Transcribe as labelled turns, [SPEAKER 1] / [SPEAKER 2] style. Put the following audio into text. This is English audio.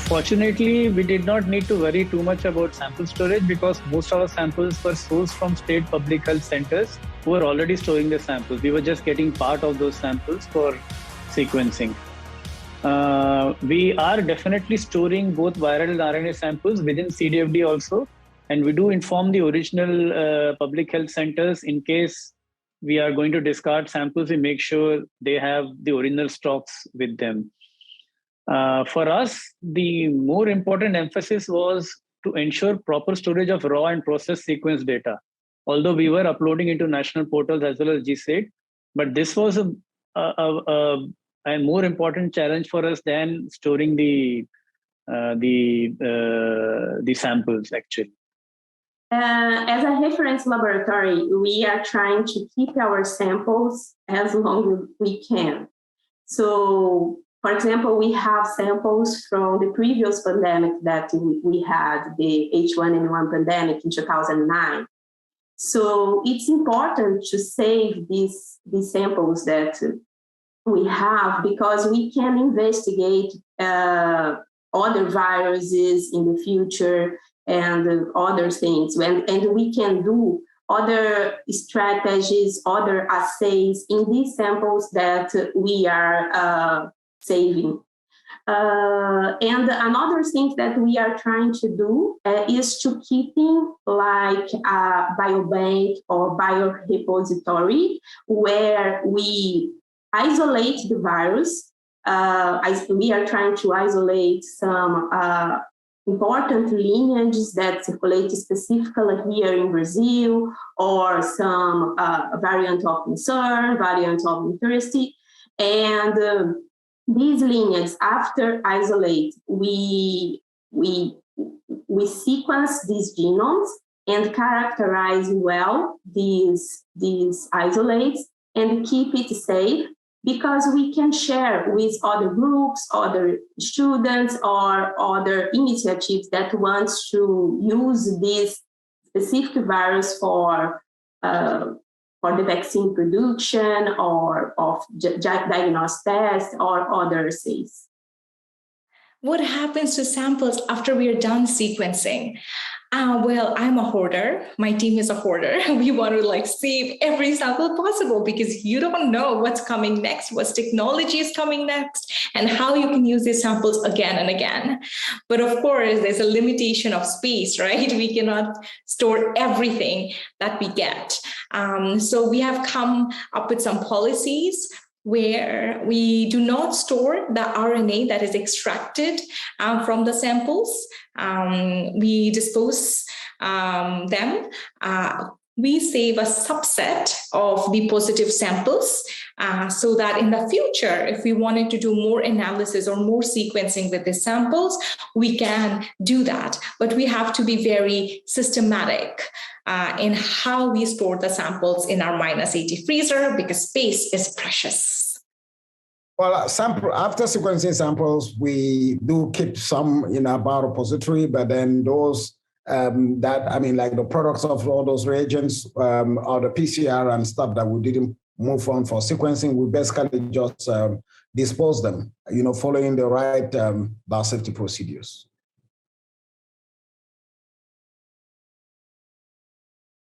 [SPEAKER 1] Fortunately, we did not need to worry too much about sample storage because most of our samples were sourced from state public health centers who were already storing the samples. We were just getting part of those samples for sequencing. We are definitely storing both viral and RNA samples within CDFD also. And we do inform the original public health centers in case we are going to discard samples, we make sure they have the original stocks with them. For us, the more important emphasis was to ensure proper storage of raw and processed sequence data. Although we were uploading into national portals as well as GSAID, but this was a more important challenge for us than storing the samples actually.
[SPEAKER 2] As a reference laboratory, we are trying to keep our samples as long as we can. So, for example, we have samples from the previous pandemic that we had, the H1N1 pandemic in 2009. So it's important to save these other samples that we have because we can investigate other viruses in the future and other things. And we can do other strategies, other assays in these samples that we are saving. And another thing that we are trying to do is to keeping like a biobank or biorepository where we isolate the virus. We are trying to isolate some important lineages that circulate specifically here in Brazil, or some variant of concern, variant of interest. And these lineages, after isolate, we sequence these genomes and characterize well these isolates and keep it safe, because we can share with other groups, other students, or other initiatives that want to use this specific virus for the vaccine production or of diagnostic tests or other assays.
[SPEAKER 3] What happens to samples after we are done sequencing? Well, I'm a hoarder. My team is a hoarder. We want to save every sample possible because you don't know what's coming next, what technology is coming next, and how you can use these samples again and again. But of course, there's a limitation of space, right? We cannot store everything that we get. So we have come up with some policies where we do not store the RNA that is extracted from the samples. We dispose them. We save a subset of the positive samples so that in the future, if we wanted to do more analysis or more sequencing with the samples, we can do that. But we have to be very systematic in how we store the samples in our -80 freezer because space is precious.
[SPEAKER 4] Well, after sequencing samples, we do keep some in our biorepository, but then those like the products of all those reagents or the PCR and stuff that we didn't move on for sequencing, we basically just dispose them, following the right biosafety procedures.